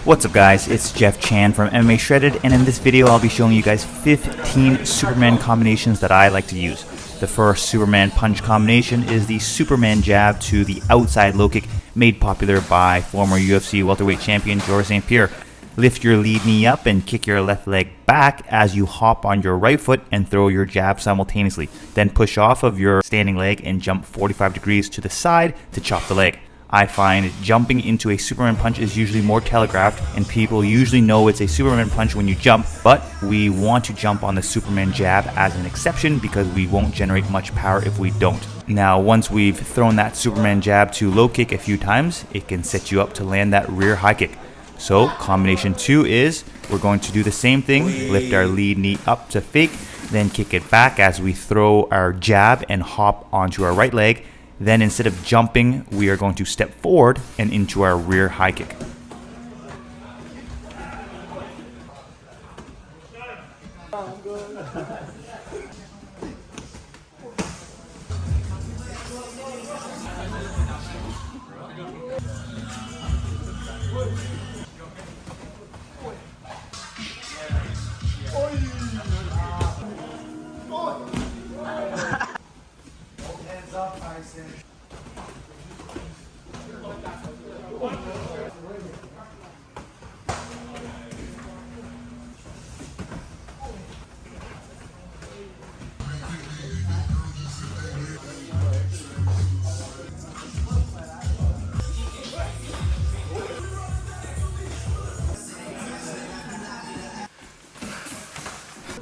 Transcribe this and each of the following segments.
What's up guys, it's Jeff Chan from MMA Shredded, and in this video I'll be showing you guys 15 Superman combinations that I like to use. The first Superman punch combination is the Superman jab to the outside low kick, made popular by former UFC welterweight champion Georges St. Pierre. Lift your lead knee up and kick your left leg back as you hop on your right foot and throw your jab simultaneously. Then push off of your standing leg and jump 45 degrees to the side to chop the leg. I find jumping into a Superman punch is usually more telegraphed, and people usually know it's a Superman punch when you jump, but we want to jump on the Superman jab as an exception because we won't generate much power if we don't. Now, once we've thrown that Superman jab to low kick a few times, it can set you up to land that rear high kick. So combination 2 is we're going to do the same thing, lift our lead knee up to fake, then kick it back as we throw our jab and hop onto our right leg. Then instead of jumping, we are going to step forward and into our rear high kick.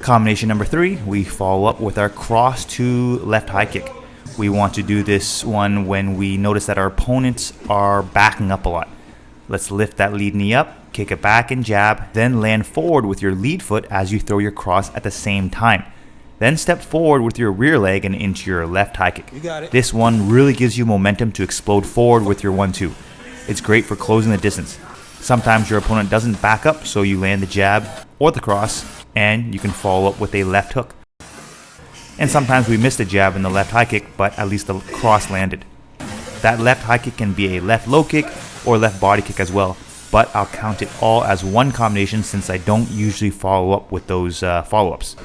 Combination number 3, we follow up with our cross to left high kick. We want to do this one when we notice that our opponents are backing up a lot. Let's lift that lead knee up, kick it back and jab, then land forward with your lead foot as you throw your cross at the same time. Then step forward with your rear leg and into your left high kick. You got it. This one really gives you momentum to explode forward with your 1-2. It's great for closing the distance. Sometimes your opponent doesn't back up, so you land the jab or the cross, and you can follow up with a left hook. And sometimes we miss the jab in the left high kick, but at least the cross landed. That left high kick can be a left low kick or left body kick as well, but I'll count it all as one combination since I don't usually follow up with those follow-ups.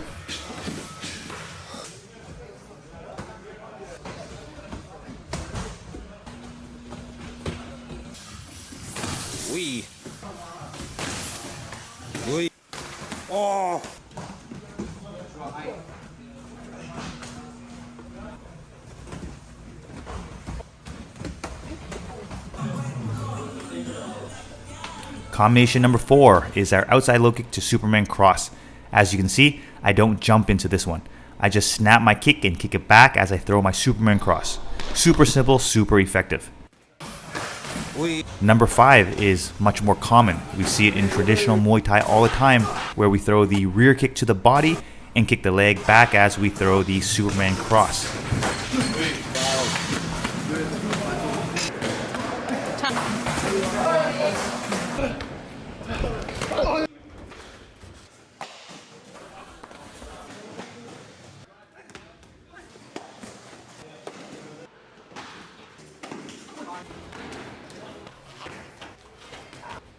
Oh. Combination number 4 is our outside low kick to Superman cross. As you can see, I don't jump into this one. I just snap my kick and kick it back as I throw my Superman cross. Super simple, super effective. Number 5 is much more common. We see it in traditional Muay Thai all the time, where we throw the rear kick to the body and kick the leg back as we throw the Superman cross.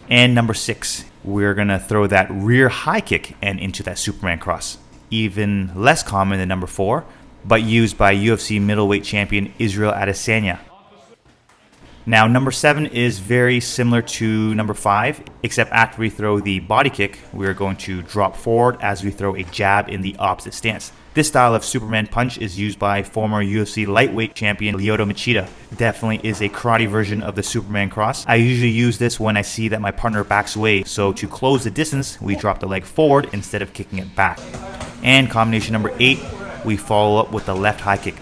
And number 6, we're going to throw that rear high kick and into that Superman cross. Even less common than number 4, but used by UFC middleweight champion Israel Adesanya. Now number 7 is very similar to number 5, except after we throw the body kick, we're going to drop forward as we throw a jab in the opposite stance. This style of Superman punch is used by former UFC lightweight champion Lyoto Machida. Definitely is a karate version of the Superman cross. I usually use this when I see that my partner backs away, so to close the distance, we drop the leg forward instead of kicking it back. And combination number 8, we follow up with the left high kick.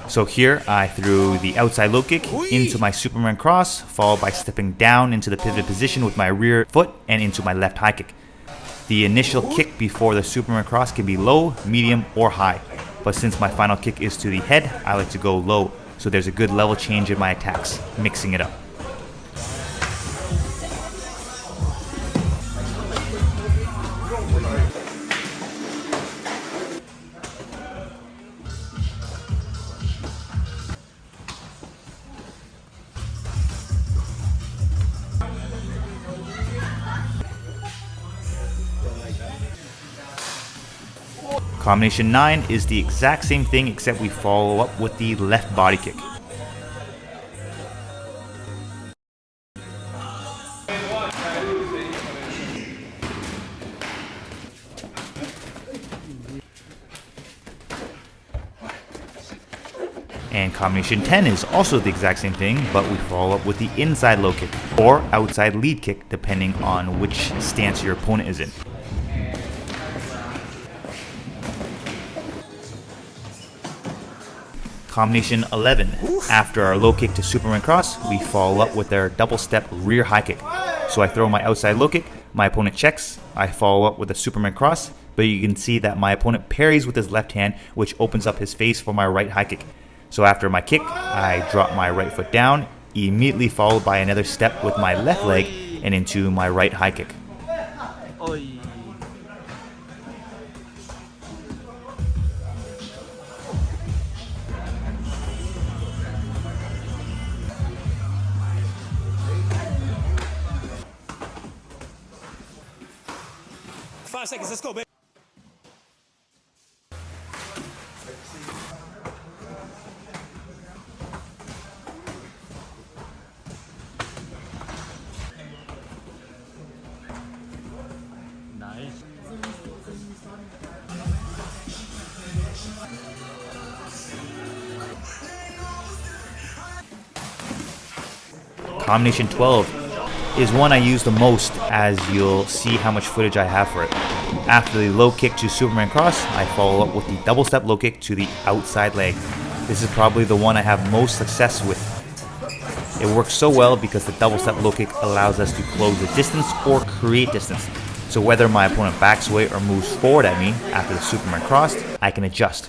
So here I threw the outside low kick into my Superman cross, followed by stepping down into the pivoted position with my rear foot and into my left high kick. The initial kick before the Superman cross can be low, medium, or high. But since my final kick is to the head, I like to go low, so there's a good level change in my attacks, mixing it up. Combination 9 is the exact same thing, except we follow up with the left body kick. And combination 10 is also the exact same thing, but we follow up with the inside low kick or outside lead kick, depending on which stance your opponent is in. Combination 11. After our low kick to Superman cross, we follow up with our double step rear high kick. So I throw my outside low kick, my opponent checks, I follow up with a Superman cross, but you can see that my opponent parries with his left hand, which opens up his face for my right high kick. So after my kick, I drop my right foot down, immediately followed by another step with my left leg and into my right high kick. Five seconds, let's go, baby. Nice. Combination 12 is one I use the most, as you'll see how much footage I have for it. After the low kick to Superman cross, I follow up with the double step low kick to the outside leg. This is probably the one I have most success with. It works so well because the double step low kick allows us to close the distance or create distance. So whether my opponent backs away or moves forward at me after the Superman cross, I can adjust.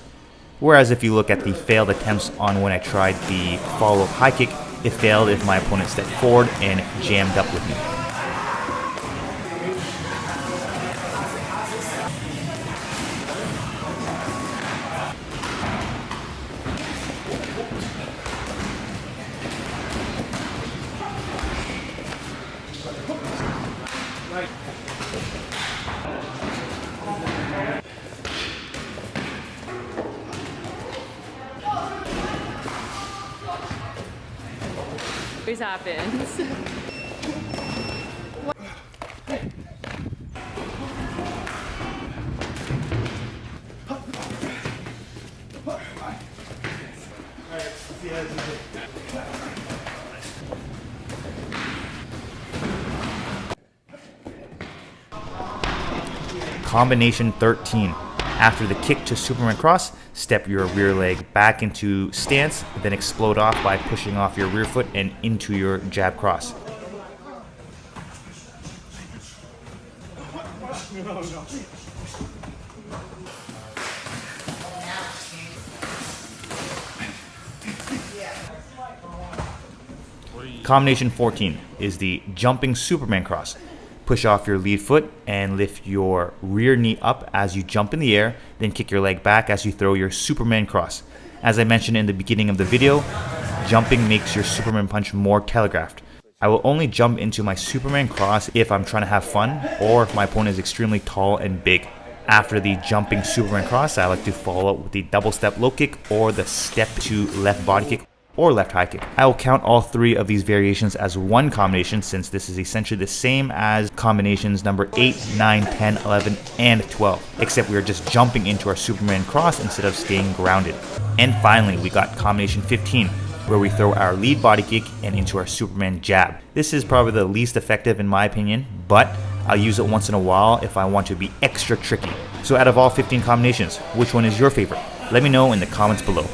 Whereas if you look at the failed attempts on when I tried the follow-up high kick, it failed if my opponent stepped forward and jammed up with me. Always happens. Combination 13. After the kick to Superman cross, step your rear leg back into stance, then explode off by pushing off your rear foot and into your jab cross. Combination 14 is the jumping Superman cross. Push off your lead foot and lift your rear knee up as you jump in the air, then kick your leg back as you throw your Superman cross. As I mentioned in the beginning of the video, jumping makes your Superman punch more telegraphed. I will only jump into my Superman cross if I'm trying to have fun or if my opponent is extremely tall and big. After the jumping Superman cross, I like to follow up with the double step low kick or the step to left body kick or left high kick. I will count all three of these variations as one combination, since this is essentially the same as combinations number 8, 9, 10, 11, and 12, except we are just jumping into our Superman cross instead of staying grounded. And finally, we got combination 15, where we throw our lead body kick and into our Superman jab. This is probably the least effective in my opinion, but I'll use it once in a while if I want to be extra tricky. So out of all 15 combinations, which one is your favorite? Let me know in the comments below.